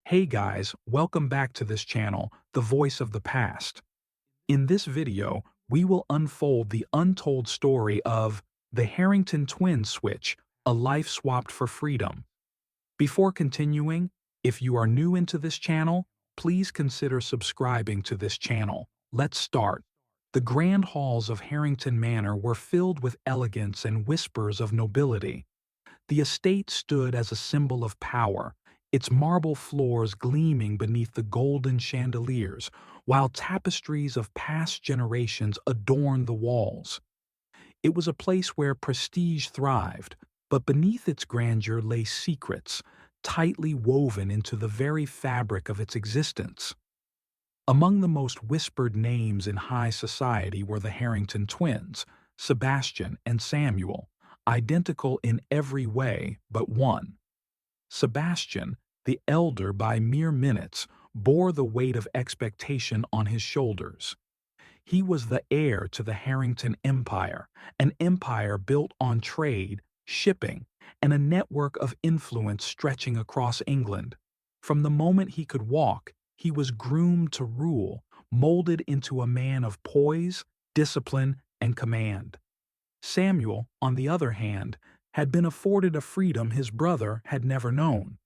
Hey guys, welcome back to this channel, The Voice of the Past. In this video, we will unfold the untold story of the Harrington twin switch, a life swapped for freedom. Before continuing, if you are new into this channel, please consider subscribing to this channel. Let's start. The grand halls of Harrington Manor were filled with elegance and whispers of nobility. The estate stood as a symbol of power, its marble floors gleaming beneath the golden chandeliers, while tapestries of past generations adorned the walls. It was a place where prestige thrived, but beneath its grandeur lay secrets, tightly woven into the very fabric of its existence. Among the most whispered names in high society were the Harrington twins, Sebastian and Samuel, identical in every way but one. Sebastian, the elder by mere minutes, bore the weight of expectation on his shoulders. He was the heir to the Harrington Empire, an empire built on trade, shipping, and a network of influence stretching across England. From the moment he could walk, he was groomed to rule, molded into a man of poise, discipline, and command. Samuel, on the other hand, had been afforded a freedom his brother had never known.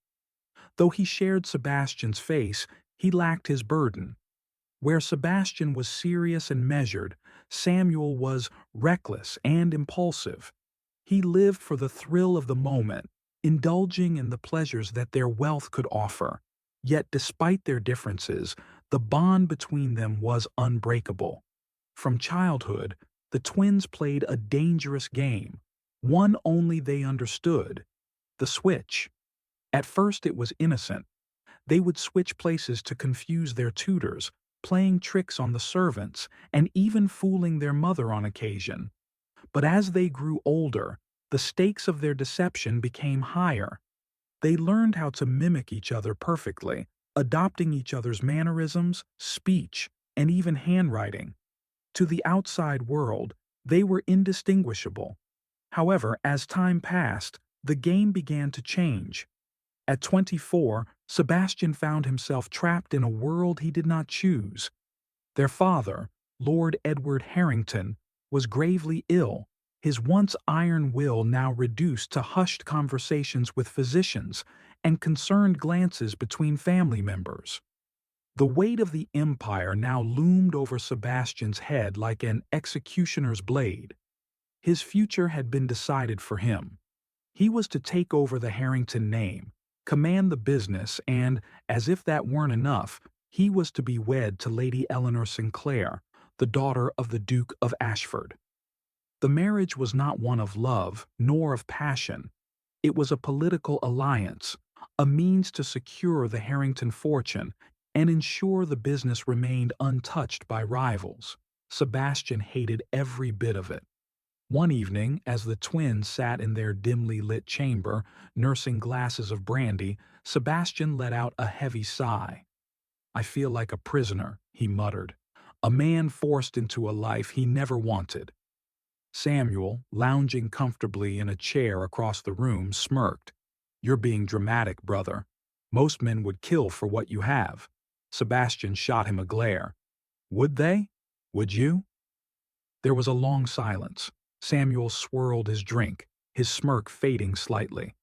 Though he shared Sebastian's face, he lacked his burden. Where Sebastian was serious and measured, Samuel was reckless and impulsive. He lived for the thrill of the moment, indulging in the pleasures that their wealth could offer. Yet despite their differences, the bond between them was unbreakable. From childhood, the twins played a dangerous game, one only they understood: the switch. At first it was innocent. They would switch places to confuse their tutors, playing tricks on the servants, and even fooling their mother on occasion. But as they grew older, the stakes of their deception became higher. They learned how to mimic each other perfectly, adopting each other's mannerisms, speech, and even handwriting. To the outside world, they were indistinguishable. However, as time passed, the game began to change. At 24, Sebastian found himself trapped in a world he did not choose. Their father, Lord Edward Harrington, was gravely ill, his once iron will now reduced to hushed conversations with physicians and concerned glances between family members. The weight of the empire now loomed over Sebastian's head like an executioner's blade. His future had been decided for him. He was to take over the Harrington name, command the business, and, as if that weren't enough, he was to be wed to Lady Eleanor Sinclair, the daughter of the Duke of Ashford. The marriage was not one of love nor of passion. It was a political alliance, a means to secure the Harrington fortune and ensure the business remained untouched by rivals. Sebastian hated every bit of it. One evening, as the twins sat in their dimly lit chamber, nursing glasses of brandy, Sebastian let out a heavy sigh. "I feel like a prisoner," he muttered, "a man forced into a life he never wanted." Samuel, lounging comfortably in a chair across the room, smirked. "You're being dramatic, brother. Most men would kill for what you have." Sebastian shot him a glare. "Would they? Would you?" There was a long silence. Samuel swirled his drink, his smirk fading slightly.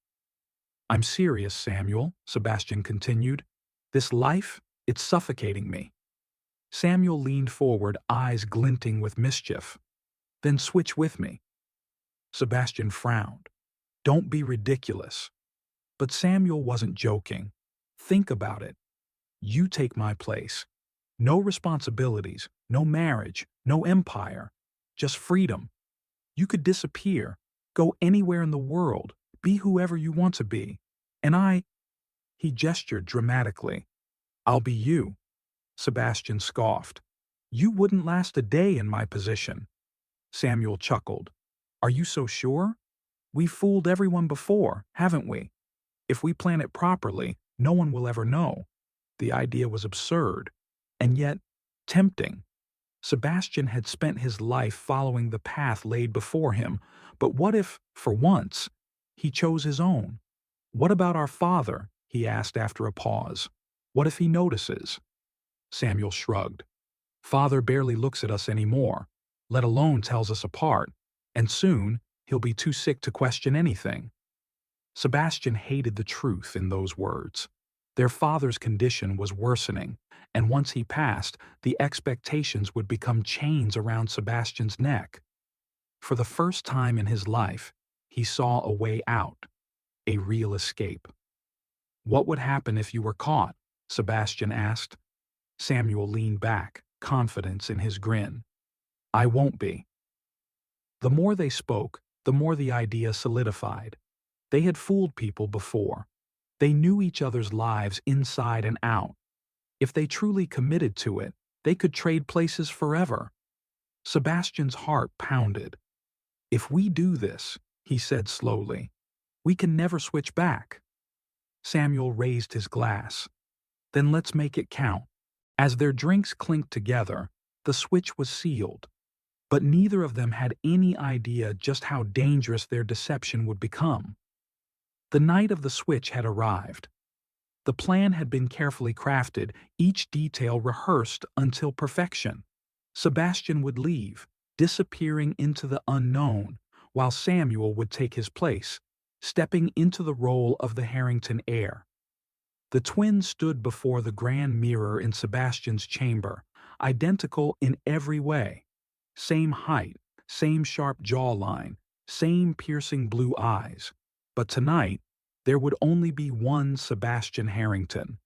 "I'm serious, Samuel," Sebastian continued. "This life, it's suffocating me." Samuel leaned forward, eyes glinting with mischief. "Then switch with me." Sebastian frowned. "Don't be ridiculous." But Samuel wasn't joking. "Think about it. You take my place. No responsibilities, no marriage, no empire, just freedom. You could disappear, go anywhere in the world, be whoever you want to be. And he gestured dramatically. "I'll be you." Sebastian scoffed. "You wouldn't last a day in my position." Samuel chuckled. "Are you so sure? We've fooled everyone before, haven't we? If we plan it properly, no one will ever know." The idea was absurd, and yet tempting. Sebastian had spent his life following the path laid before him, but what if, for once, he chose his own? "What about our father?" he asked after a pause. What if he notices? Samuel shrugged. Father barely looks at us anymore, let alone tells us apart, and soon he'll be too sick to question anything. Sebastian hated the truth in those words. Their father's condition was worsening, and once he passed, the expectations would become chains around Sebastian's neck. For the first time in his life, he saw a way out, a real escape. What would happen if you were caught? Sebastian asked. Samuel leaned back, confidence in his grin. I won't be. The more they spoke, the more the idea solidified. They had fooled people before. They knew each other's lives inside and out. If they truly committed to it, they could trade places forever. Sebastian's heart pounded. If we do this, he said slowly, we can never switch back. Samuel raised his glass. Then let's make it count. As their drinks clinked together, the switch was sealed. But neither of them had any idea just how dangerous their deception would become. The night of the switch had arrived. The plan had been carefully crafted, each detail rehearsed until perfection. Sebastian would leave, disappearing into the unknown, while Samuel would take his place, stepping into the role of the Harrington heir. The twins stood before the grand mirror in Sebastian's chamber, identical in every way. Same height, same sharp jawline, same piercing blue eyes. But tonight, there would only be one Sebastian Harrington.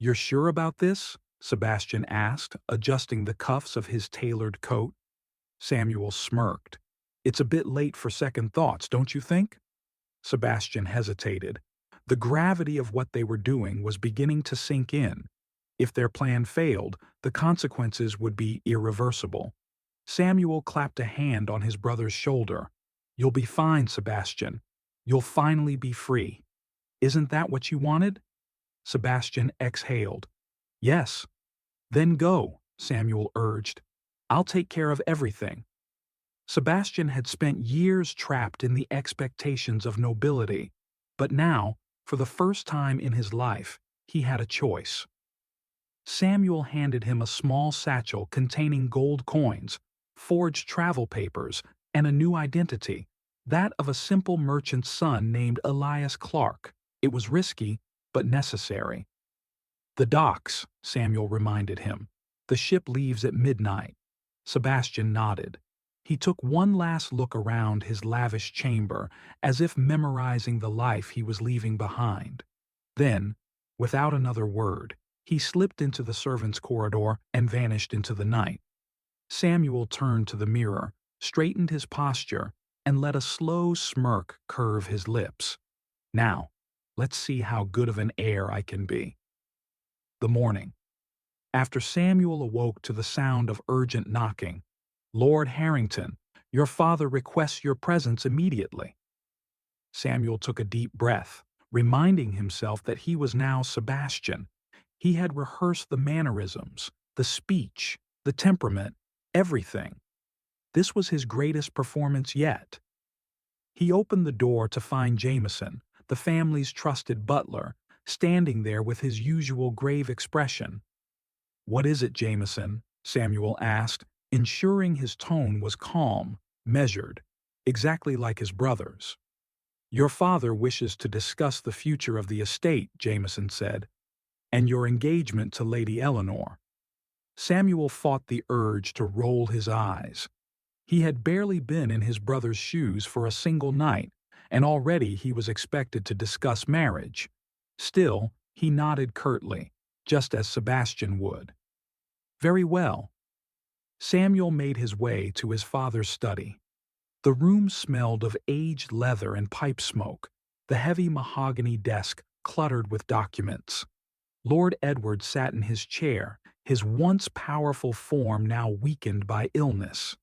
You're sure about this? Sebastian asked, adjusting the cuffs of his tailored coat. Samuel smirked. It's a bit late for second thoughts, don't you think? Sebastian hesitated. The gravity of what they were doing was beginning to sink in. If their plan failed, the consequences would be irreversible. Samuel clapped a hand on his brother's shoulder. You'll be fine, Sebastian. You'll finally be free. Isn't that what you wanted? Sebastian exhaled. Yes. Then go, Samuel urged. I'll take care of everything. Sebastian had spent years trapped in the expectations of nobility, but now, for the first time in his life, he had a choice. Samuel handed him a small satchel containing gold coins, forged travel papers, and a new identity, that of a simple merchant's son named Elias Clark. It was risky, but necessary. The docks, Samuel reminded him. The ship leaves at midnight. Sebastian nodded. He took one last look around his lavish chamber, as if memorizing the life he was leaving behind. Then, without another word, he slipped into the servants' corridor and vanished into the night. Samuel turned to the mirror, straightened his posture, and let a slow smirk curve his lips. Now, let's see how good of an heir I can be. The morning. After Samuel awoke to the sound of urgent knocking, Lord Harrington, your father requests your presence immediately. Samuel took a deep breath, reminding himself that he was now Sebastian. He had rehearsed the mannerisms, the speech, the temperament, everything. This was his greatest performance yet. He opened the door to find Jameson, the family's trusted butler, standing there with his usual grave expression. What is it, Jameson? Samuel asked, ensuring his tone was calm, measured, exactly like his brother's. Your father wishes to discuss the future of the estate, Jameson said, and your engagement to Lady Eleanor. Samuel fought the urge to roll his eyes. He had barely been in his brother's shoes for a single night, and already he was expected to discuss marriage. Still, he nodded curtly, just as Sebastian would. Very well. Samuel made his way to his father's study. The room smelled of aged leather and pipe smoke, the heavy mahogany desk cluttered with documents. Lord Edward sat in his chair, his once powerful form now weakened by illness.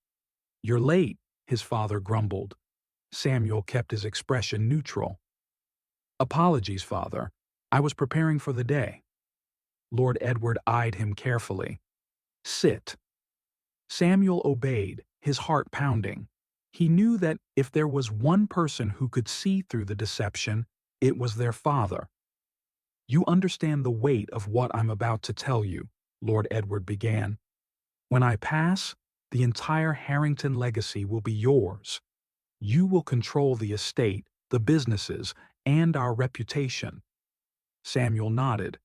You're late, his father grumbled. Samuel kept his expression neutral. Apologies, father. I was preparing for the day. Lord Edward eyed him carefully. Sit. Samuel obeyed, his heart pounding. He knew that if there was one person who could see through the deception, it was their father. You understand the weight of what I'm about to tell you, Lord Edward began. When I pass, the entire Harrington legacy will be yours. You will control the estate, the businesses, and our reputation. Samuel nodded.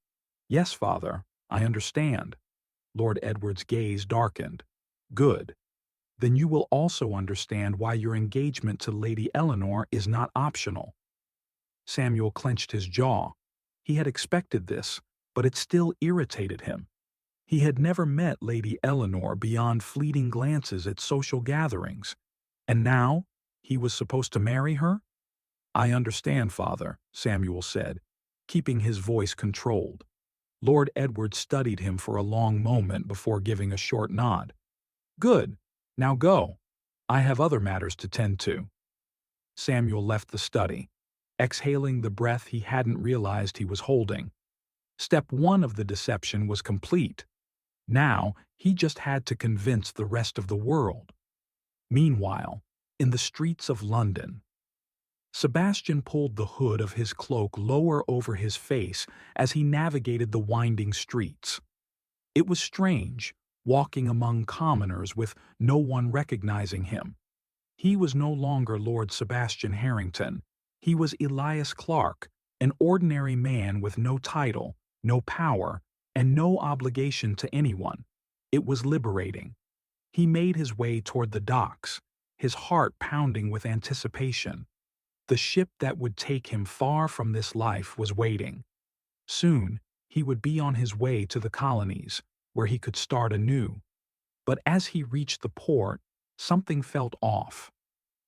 Yes, father, I understand. Lord Edward's gaze darkened. Good. Then you will also understand why your engagement to Lady Eleanor is not optional. Samuel clenched his jaw. He had expected this, but it still irritated him. He had never met Lady Eleanor beyond fleeting glances at social gatherings. And now, he was supposed to marry her? I understand, father, Samuel said, keeping his voice controlled. Lord Edward studied him for a long moment before giving a short nod. Good. Now go. I have other matters to tend to. Samuel left the study, exhaling the breath he hadn't realized he was holding. Step one of the deception was complete. Now, he just had to convince the rest of the world. Meanwhile, in the streets of London, Sebastian pulled the hood of his cloak lower over his face as he navigated the winding streets. It was strange, walking among commoners with no one recognizing him. He was no longer Lord Sebastian Harrington. He was Elias Clark, an ordinary man with no title, no power, and no obligation to anyone. It was liberating. He made his way toward the docks, his heart pounding with anticipation. The ship that would take him far from this life was waiting. Soon, he would be on his way to the colonies, where he could start anew. But as he reached the port, something felt off.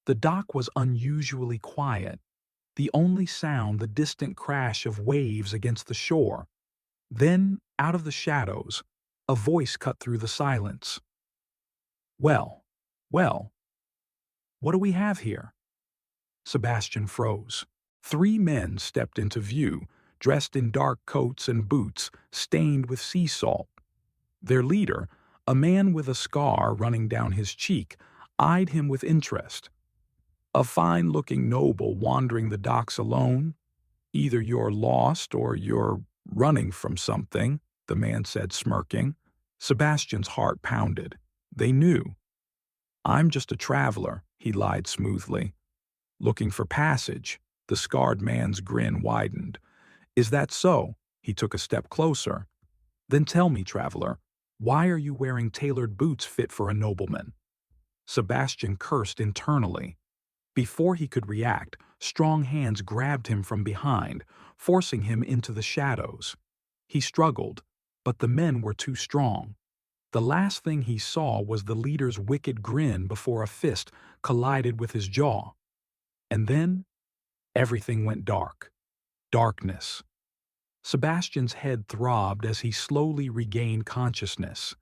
The dock was unusually quiet, the only sound the distant crash of waves against the shore. Then, out of the shadows, a voice cut through the silence. Well, what do we have here? Sebastian froze. 3 men stepped into view, dressed in dark coats and boots stained with sea salt. Their leader, a man with a scar running down his cheek, eyed him with interest. A fine-looking noble wandering the docks alone? Either you're lost or you're running from something, the man said, smirking. Sebastian's heart pounded. They knew. I'm just a traveler, he lied smoothly. Looking for passage, the scarred man's grin widened. Is that so? He took a step closer. Then tell me, traveler, why are you wearing tailored boots fit for a nobleman? Sebastian cursed internally. Before he could react, strong hands grabbed him from behind, forcing him into the shadows. He struggled, but the men were too strong. The last thing he saw was the leader's wicked grin before a fist collided with his jaw. And then, everything went dark. Darkness. Sebastian's head throbbed as he slowly regained consciousness.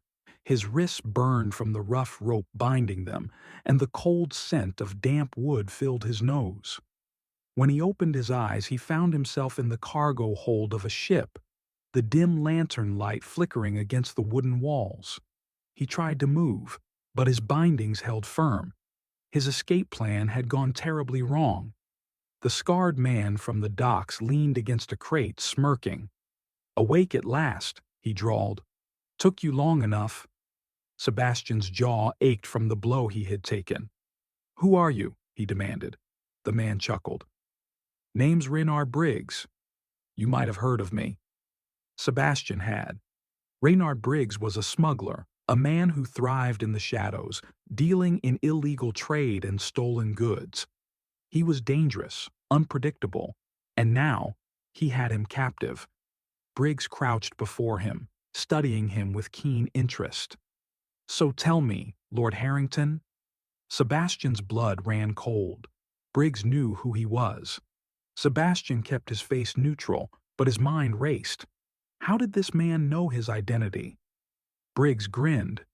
His wrists burned from the rough rope binding them, and the cold scent of damp wood filled his nose. When he opened his eyes, he found himself in the cargo hold of a ship, the dim lantern light flickering against the wooden walls. He tried to move, but his bindings held firm. His escape plan had gone terribly wrong. The scarred man from the docks leaned against a crate, smirking. Awake at last, he drawled. Took you long enough. Sebastian's jaw ached from the blow he had taken. Who are you? He demanded. The man chuckled. Name's Reynard Briggs. You might have heard of me. Sebastian had. Reynard Briggs was a smuggler, a man who thrived in the shadows, dealing in illegal trade and stolen goods. He was dangerous, unpredictable, and now he had him captive. Briggs crouched before him, studying him with keen interest. So tell me, Lord Harrington. Sebastian's blood ran cold. Briggs knew who he was. Sebastian kept his face neutral, but his mind raced. How did this man know his identity? Briggs grinned.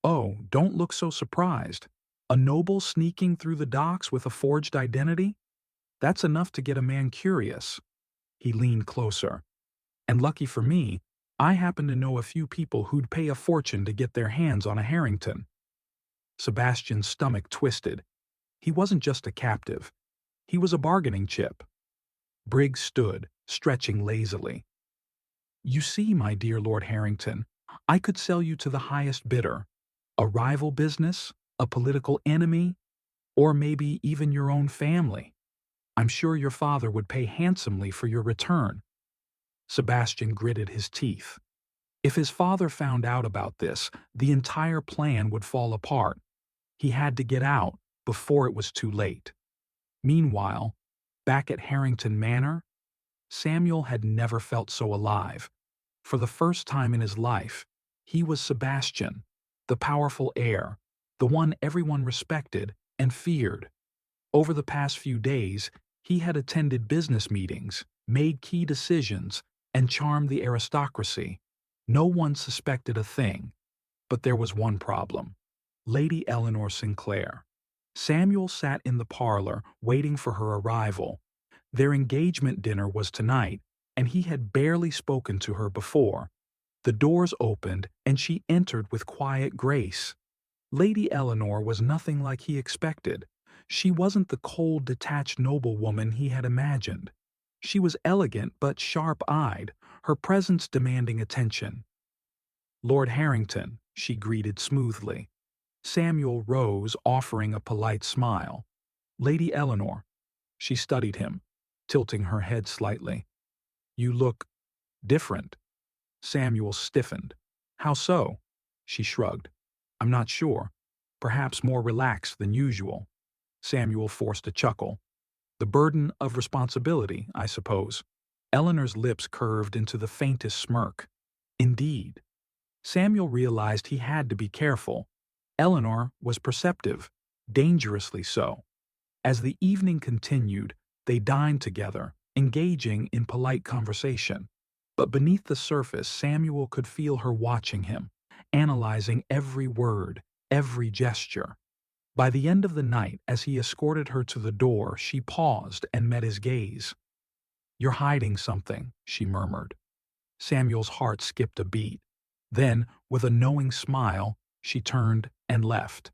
Oh, don't look so surprised. A noble sneaking through the docks with a forged identity? That's enough to get a man curious. He leaned closer. And lucky for me, I happen to know a few people who'd pay a fortune to get their hands on a Harrington. Sebastian's stomach twisted. He wasn't just a captive. He was a bargaining chip. Briggs stood, stretching lazily. "You see, my dear Lord Harrington, I could sell you to the highest bidder. A rival business, a political enemy, or maybe even your own family. I'm sure your father would pay handsomely for your return." Sebastian gritted his teeth. If his father found out about this, the entire plan would fall apart. He had to get out before it was too late. Meanwhile, back at Harrington Manor, Samuel had never felt so alive. For the first time in his life, he was Sebastian, the powerful heir, the one everyone respected and feared. Over the past few days, he had attended business meetings, made key decisions, and charmed the aristocracy. No one suspected a thing, but there was one problem. Lady Eleanor Sinclair. Samuel sat in the parlor waiting for her arrival. Their engagement dinner was tonight, and he had barely spoken to her before. The doors opened, and she entered with quiet grace. Lady Eleanor was nothing like he expected. She wasn't the cold, detached noblewoman he had imagined. She was elegant but sharp-eyed, her presence demanding attention. "Lord Harrington," she greeted smoothly. Samuel rose, offering a polite smile. "Lady Eleanor." She studied him, tilting her head slightly. "You look different." Samuel stiffened. "How so?" She shrugged. "I'm not sure. Perhaps more relaxed than usual." Samuel forced a chuckle. "The burden of responsibility, I suppose." Eleanor's lips curved into the faintest smirk. "Indeed." Samuel realized he had to be careful. Eleanor was perceptive, dangerously so. As the evening continued, they dined together, engaging in polite conversation. But beneath the surface, Samuel could feel her watching him, analyzing every word, every gesture. By the end of the night, as he escorted her to the door, she paused and met his gaze. "You're hiding something," she murmured. Samuel's heart skipped a beat. Then, with a knowing smile, she turned and left.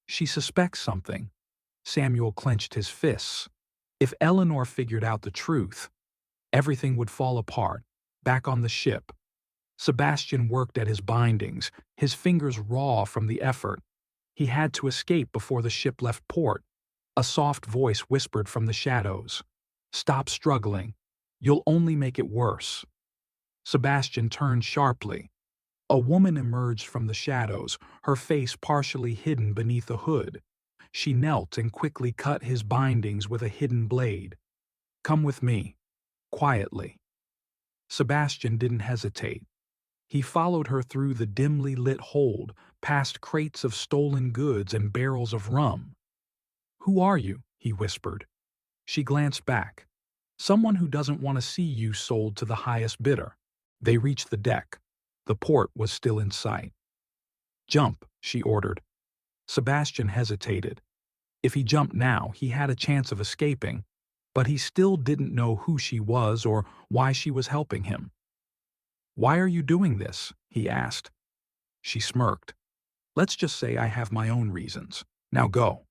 "She suspects something." Samuel clenched his fists. If Eleanor figured out the truth, everything would fall apart, back on the ship. Sebastian worked at his bindings, his fingers raw from the effort. He had to escape before the ship left port. A soft voice whispered from the shadows, "Stop struggling. You'll only make it worse." Sebastian turned sharply. A woman emerged from the shadows, her face partially hidden beneath a hood. She knelt and quickly cut his bindings with a hidden blade. "Come with me." Quietly. Sebastian didn't hesitate. He followed her through the dimly lit hold, past crates of stolen goods and barrels of rum. "Who are you?" he whispered. She glanced back. "Someone who doesn't want to see you sold to the highest bidder." They reached the deck. The port was still in sight. "Jump," she ordered. Sebastian hesitated. If he jumped now, he had a chance of escaping, but he still didn't know who she was or why she was helping him. "Why are you doing this?" he asked. She smirked. "Let's just say I have my own reasons. Now go."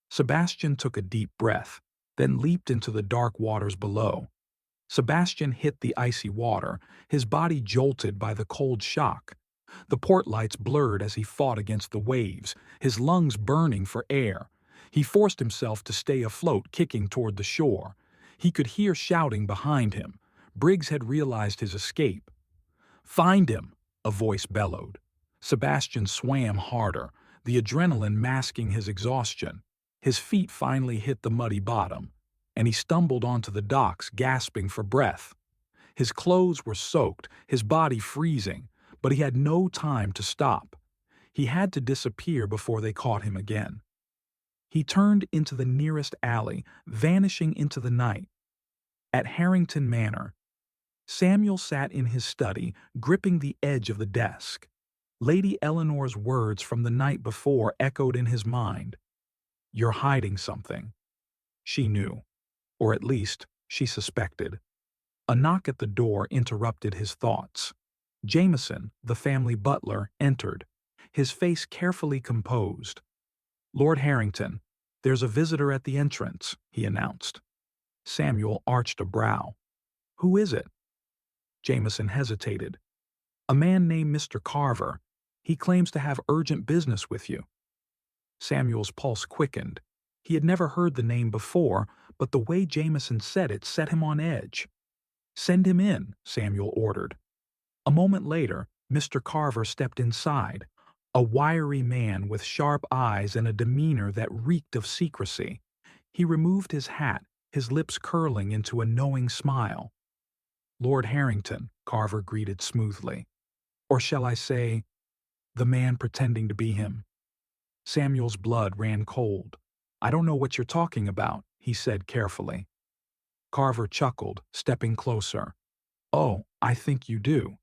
Sebastian took a deep breath, then leaped into the dark waters below. Sebastian hit the icy water, his body jolted by the cold shock. The port lights blurred as he fought against the waves, his lungs burning for air. He forced himself to stay afloat, kicking toward the shore. He could hear shouting behind him. Briggs had realized his escape. "Find him!" a voice bellowed. Sebastian swam harder, the adrenaline masking his exhaustion. His feet finally hit the muddy bottom, and he stumbled onto the docks, gasping for breath. His clothes were soaked, his body freezing, but he had no time to stop. He had to disappear before they caught him again. He turned into the nearest alley, vanishing into the night. At Harrington Manor, Samuel sat in his study, gripping the edge of the desk. Lady Eleanor's words from the night before echoed in his mind. "You're hiding something." She knew, or at least she suspected. A knock at the door interrupted his thoughts. Jameson, the family butler, entered, his face carefully composed. "Lord Harrington, there's a visitor at the entrance," he announced. Samuel arched a brow. Who is it? Jameson hesitated. A man named Mr. Carver. He claims to have urgent business with you. Samuel's pulse quickened. He had never heard the name before, but the way Jameson said it set him on edge. Send him in, Samuel ordered. A moment later, Mr. Carver stepped inside, a wiry man with sharp eyes and a demeanor that reeked of secrecy. He removed his hat, his lips curling into a knowing smile. Lord Harrington, Carver greeted smoothly. Or shall I say, the man pretending to be him. Samuel's blood ran cold. I don't know what you're talking about, he said carefully. Carver chuckled, stepping closer. Oh, I think you do.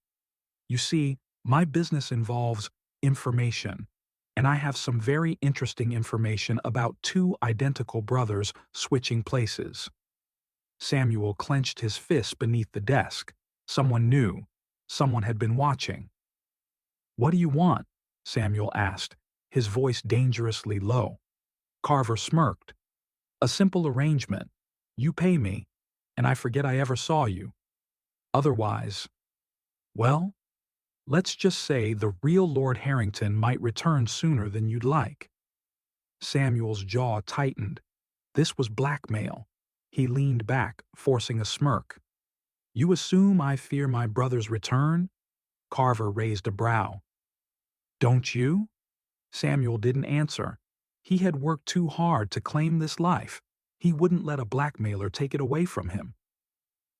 You see, my business involves information, and I have some very interesting information about two identical brothers switching places. Samuel clenched his fist beneath the desk. Someone knew. Someone had been watching. What do you want? Samuel asked, his voice dangerously low. Carver smirked. A simple arrangement. You pay me, and I forget I ever saw you. Otherwise, well, let's just say the real Lord Harrington might return sooner than you'd like. Samuel's jaw tightened. This was blackmail. He leaned back, forcing a smirk. You assume I fear my brother's return? Carver raised a brow. Don't you? Samuel didn't answer. He had worked too hard to claim this life. He wouldn't let a blackmailer take it away from him.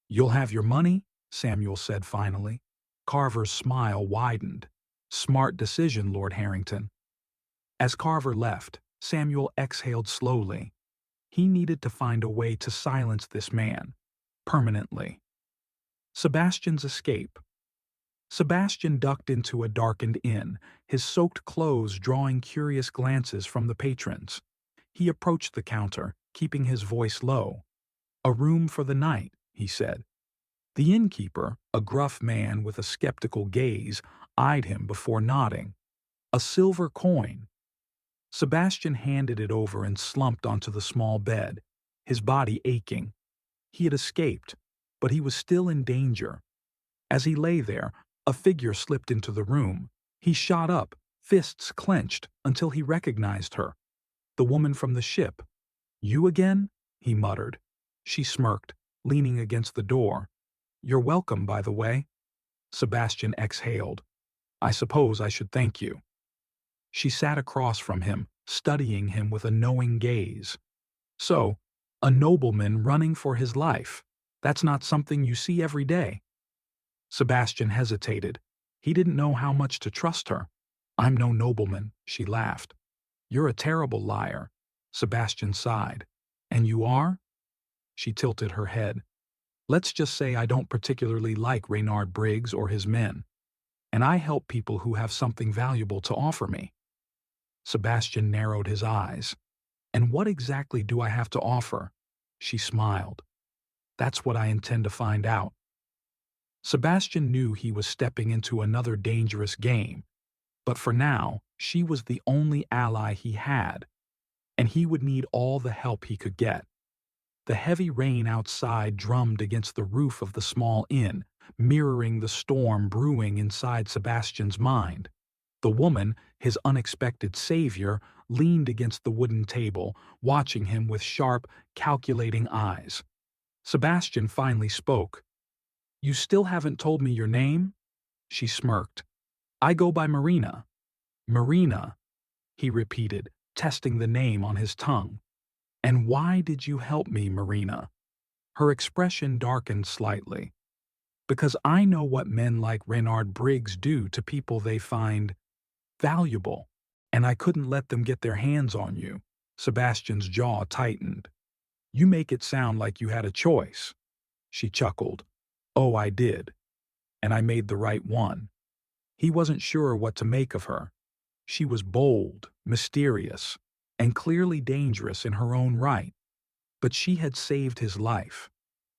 You'll have your money? Samuel said finally. Carver's smile widened. Smart decision, Lord Harrington. As Carver left, Samuel exhaled slowly. He needed to find a way to silence this man, permanently. Sebastian's escape. Sebastian ducked into a darkened inn, his soaked clothes drawing curious glances from the patrons. He approached the counter, keeping his voice low. A room for the night, he said. The innkeeper, a gruff man with a skeptical gaze, eyed him before nodding. A silver coin. Sebastian handed it over and slumped onto the small bed, his body aching. He had escaped, but he was still in danger. As he lay there, a figure slipped into the room. He shot up, fists clenched, until he recognized her. The woman from the ship. You again? He muttered. She smirked, leaning against the door. You're welcome, by the way. Sebastian exhaled. I suppose I should thank you. She sat across from him, studying him with a knowing gaze. So, a nobleman running for his life. That's not something you see every day. Sebastian hesitated. He didn't know how much to trust her. I'm no nobleman, she laughed. You're a terrible liar. Sebastian sighed. And you are? She tilted her head. Let's just say I don't particularly like Reynard Briggs or his men. And I help people who have something valuable to offer me. Sebastian narrowed his eyes. And what exactly do I have to offer? She smiled. That's what I intend to find out. Sebastian knew he was stepping into another dangerous game, but for now, she was the only ally he had, and he would need all the help he could get. The heavy rain outside drummed against the roof of the small inn, mirroring the storm brewing inside Sebastian's mind. The woman, his unexpected savior, leaned against the wooden table, watching him with sharp, calculating eyes. Sebastian finally spoke. You still haven't told me your name? She smirked. I go by Marina. Marina, he repeated, testing the name on his tongue. And why did you help me, Marina? Her expression darkened slightly. Because I know what men like Reynard Briggs do to people they find valuable, and I couldn't let them get their hands on you. Sebastian's jaw tightened. You make it sound like you had a choice. She chuckled. Oh, I did. And I made the right one. He wasn't sure what to make of her. She was bold, mysterious, and clearly dangerous in her own right. But she had saved his life.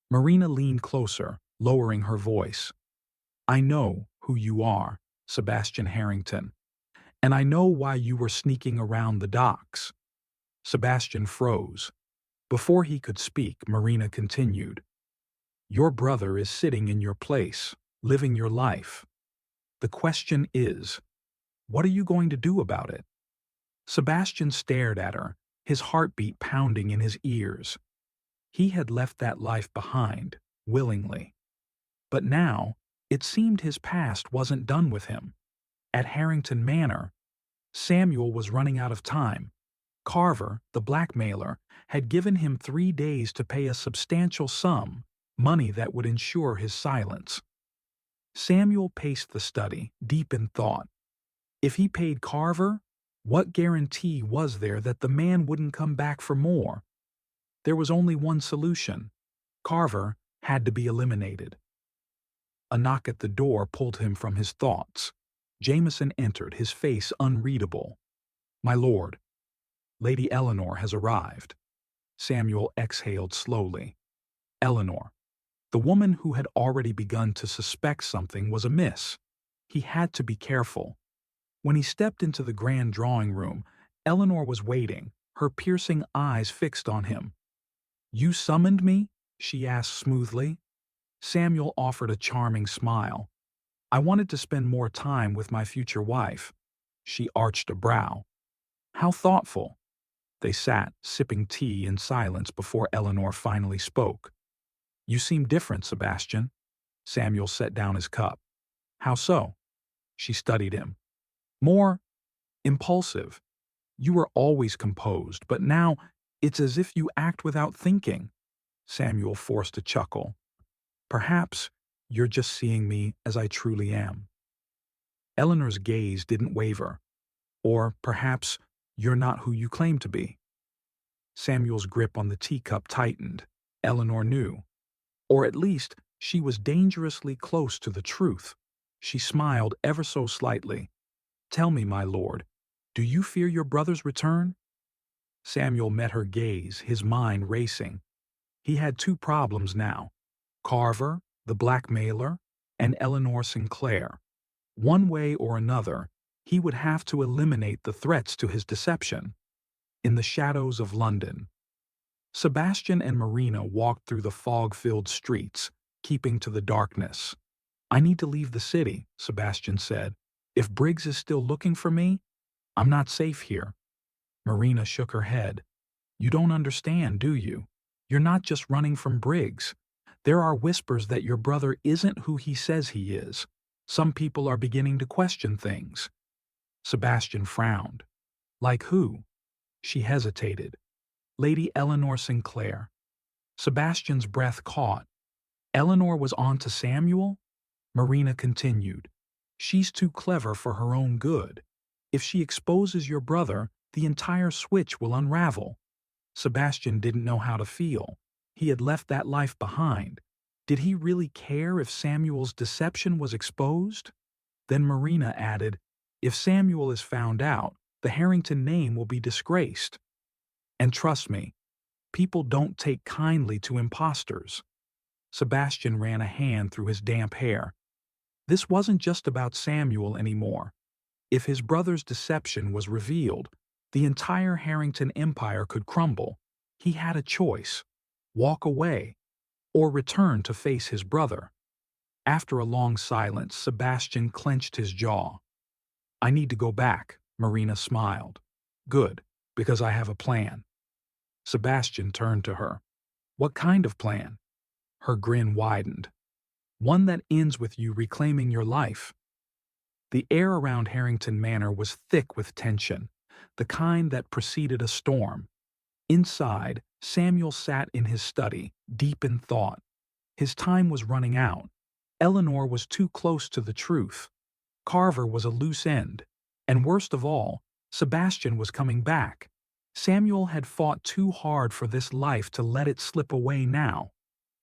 Marina leaned closer, lowering her voice. I know who you are, Sebastian Harrington. And I know why you were sneaking around the docks. Sebastian froze. Before he could speak, Marina continued. Your brother is sitting in your place, living your life. The question is, what are you going to do about it? Sebastian stared at her, his heartbeat pounding in his ears. He had left that life behind, willingly. But now, it seemed his past wasn't done with him. At Harrington Manor, Samuel was running out of time. Carver, the blackmailer, had given him 3 days to pay a substantial sum, money that would ensure his silence. Samuel paced the study, deep in thought. If he paid Carver, what guarantee was there that the man wouldn't come back for more? There was only one solution. Carver had to be eliminated. A knock at the door pulled him from his thoughts. Jameson entered, his face unreadable. "My lord, Lady Eleanor has arrived." Samuel exhaled slowly. Eleanor. The woman who had already begun to suspect something was amiss. He had to be careful. When he stepped into the grand drawing room, Eleanor was waiting, her piercing eyes fixed on him. "You summoned me?" she asked smoothly. Samuel offered a charming smile. "I wanted to spend more time with my future wife." She arched a brow. "How thoughtful." They sat, sipping tea in silence before Eleanor finally spoke. "You seem different, Sebastian." Samuel set down his cup. "How so?" She studied him. "More impulsive. You were always composed, but now it's as if you act without thinking." Samuel forced a chuckle. "Perhaps you're just seeing me as I truly am." Eleanor's gaze didn't waver. "Or perhaps you're not who you claim to be." Samuel's grip on the teacup tightened. Eleanor knew. Or at least, she was dangerously close to the truth. She smiled ever so slightly. "Tell me, my lord, do you fear your brother's return?" Samuel met her gaze, his mind racing. He had 2 problems now: Carver, the blackmailer, and Eleanor Sinclair. One way or another, he would have to eliminate the threats to his deception. In the shadows of London, Sebastian and Marina walked through the fog-filled streets, keeping to the darkness. "I need to leave the city," Sebastian said. "If Briggs is still looking for me, I'm not safe here." Marina shook her head. "You don't understand, do you? You're not just running from Briggs. There are whispers that your brother isn't who he says he is. Some people are beginning to question things." Sebastian frowned. "Like who?" She hesitated. "Lady Eleanor Sinclair." Sebastian's breath caught. Eleanor was on to Samuel? Marina continued. "She's too clever for her own good. If she exposes your brother, the entire switch will unravel." Sebastian didn't know how to feel. He had left that life behind. Did he really care if Samuel's deception was exposed? Then Marina added, "If Samuel is found out, the Harrington name will be disgraced. And trust me, people don't take kindly to imposters." Sebastian ran a hand through his damp hair. This wasn't just about Samuel anymore. If his brother's deception was revealed, the entire Harrington empire could crumble. He had a choice: walk away, or return to face his brother. After a long silence, Sebastian clenched his jaw. "I need to go back," Marina smiled. "Good, because I have a plan." Sebastian turned to her. "What kind of plan?" Her grin widened. "One that ends with you reclaiming your life." The air around Harrington Manor was thick with tension, the kind that preceded a storm. Inside, Samuel sat in his study, deep in thought. His time was running out. Eleanor was too close to the truth. Carver was a loose end. And worst of all, Sebastian was coming back. Samuel had fought too hard for this life to let it slip away now.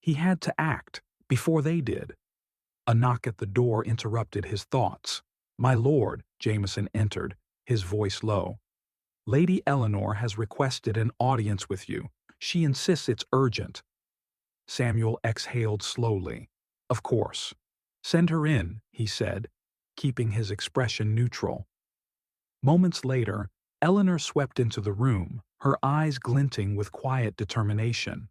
He had to act, before they did. A knock at the door interrupted his thoughts. "My lord," Jameson entered, his voice low. "Lady Eleanor has requested an audience with you. She insists it's urgent." Samuel exhaled slowly. "Of course. Send her in," he said, keeping his expression neutral. Moments later, Eleanor swept into the room, her eyes glinting with quiet determination.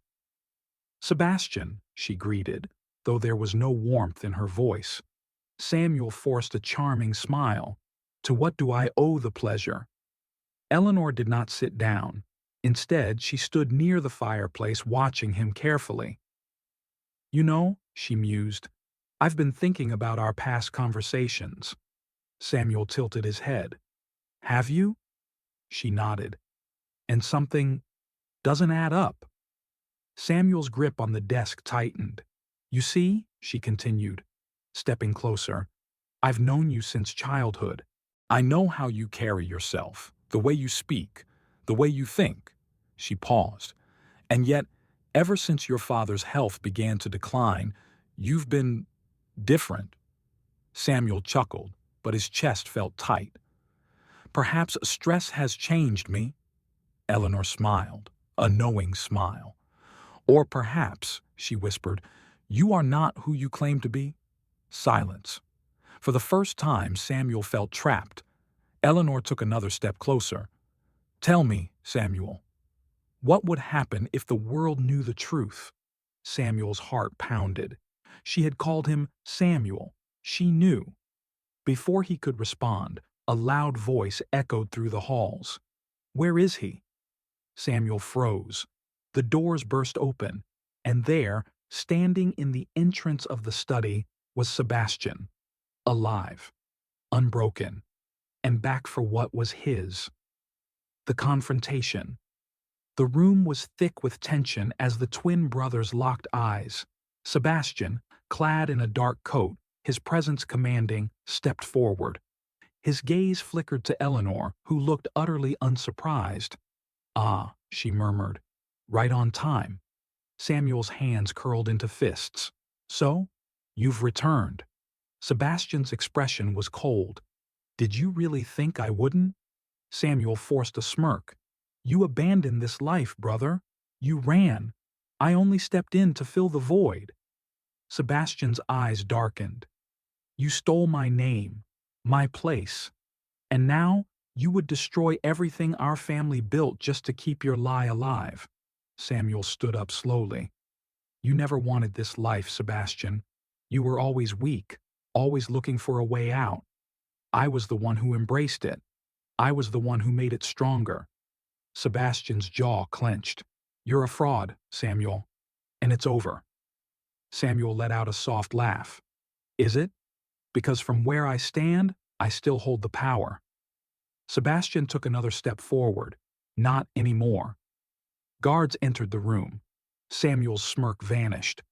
"Sebastian," she greeted, though there was no warmth in her voice. Samuel forced a charming smile. "To what do I owe the pleasure?" Eleanor did not sit down. Instead, she stood near the fireplace watching him carefully. "You know," she mused, "I've been thinking about our past conversations." Samuel tilted his head. "Have you?" She nodded. "And something doesn't add up." Samuel's grip on the desk tightened. "You see," she continued, stepping closer, "I've known you since childhood. I know how you carry yourself, the way you speak, the way you think." She paused. "And yet, ever since your father's health began to decline, you've been different." Samuel chuckled, but his chest felt tight. "Perhaps stress has changed me." Eleanor smiled, a knowing smile. "Or perhaps," she whispered, "you are not who you claim to be?" Silence. For the first time, Samuel felt trapped. Eleanor took another step closer. "Tell me, Samuel, what would happen if the world knew the truth?" Samuel's heart pounded. She had called him Samuel. She knew. Before he could respond, a loud voice echoed through the halls. "Where is he?" Samuel froze. The doors burst open, and there, standing in the entrance of the study, was Sebastian, alive, unbroken, and back for what was his. The confrontation. The room was thick with tension as the twin brothers locked eyes. Sebastian, clad in a dark coat, his presence commanding, stepped forward. His gaze flickered to Eleanor, who looked utterly unsurprised. "Ah," she murmured, "right on time." Samuel's hands curled into fists. "So? You've returned." Sebastian's expression was cold. "Did you really think I wouldn't?" Samuel forced a smirk. "You abandoned this life, brother. You ran. I only stepped in to fill the void." Sebastian's eyes darkened. "You stole my name, my place. And now you would destroy everything our family built just to keep your lie alive." Samuel stood up slowly. "You never wanted this life, Sebastian. You were always weak, always looking for a way out. I was the one who embraced it. I was the one who made it stronger." Sebastian's jaw clenched. "You're a fraud, Samuel. And it's over." Samuel let out a soft laugh. "Is it? Because from where I stand, I still hold the power." Sebastian took another step forward. "Not anymore." Guards entered the room. Samuel's smirk vanished.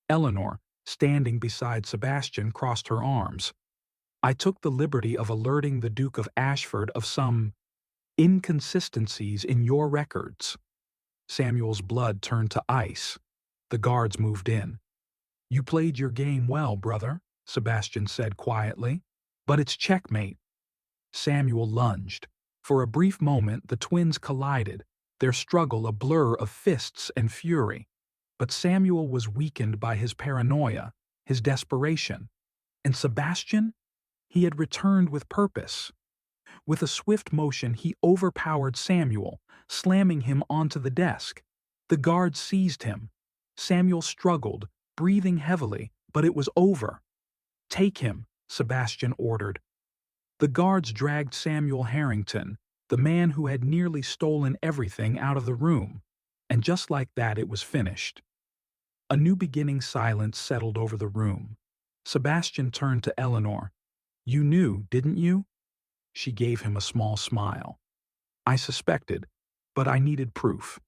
Eleanor, standing beside Sebastian, crossed her arms. "I took the liberty of alerting the Duke of Ashford of some inconsistencies in your records." Samuel's blood turned to ice. The guards moved in. "You played your game well, brother," Sebastian said quietly. "But it's checkmate." Samuel lunged. For a brief moment, the twins collided, their struggle a blur of fists and fury. But Samuel was weakened by his paranoia, his desperation. And Sebastian? He had returned with purpose. With a swift motion, he overpowered Samuel, slamming him onto the desk. The guards seized him. Samuel struggled, breathing heavily, but it was over. "Take him," Sebastian ordered. The guards dragged Samuel Harrington, the man who had nearly stolen everything, out of the room, and just like that it was finished. A new beginning silence settled over the room. Sebastian turned to Eleanor. "You knew, didn't you?" She gave him a small smile. "I suspected, but I needed proof."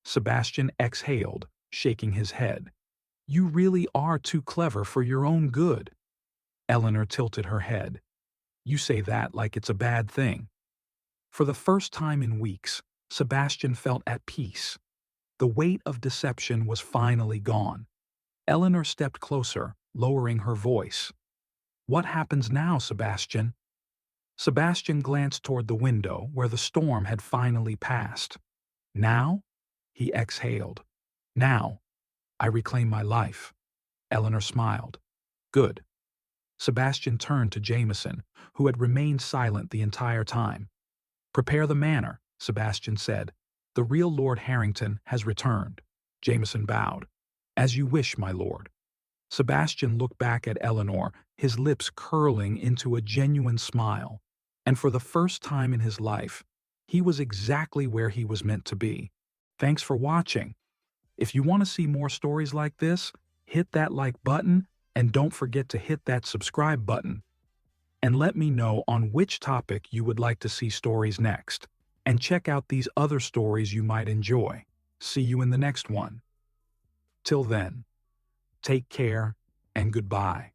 Sebastian exhaled, shaking his head. "You really are too clever for your own good." Eleanor tilted her head. "You say that like it's a bad thing." For the first time in weeks, Sebastian felt at peace. The weight of deception was finally gone. Eleanor stepped closer, lowering her voice. "What happens now, Sebastian?" Sebastian glanced toward the window where the storm had finally passed. "Now?" He exhaled. "Now, I reclaim my life." Eleanor smiled. "Good." Sebastian turned to Jameson, who had remained silent the entire time. "Prepare the manor," Sebastian said. "The real Lord Harrington has returned." Jameson bowed. As you wish, my lord. Sebastian looked back at Eleanor, his lips curling into a genuine smile. And for the first time in his life, he was exactly where he was meant to be. Thanks for watching. If you want to see more stories like this, hit that like button and don't forget to hit that subscribe button. And let me know on which topic you would like to see stories next. And check out these other stories you might enjoy. See you in the next one. Till then, take care and goodbye.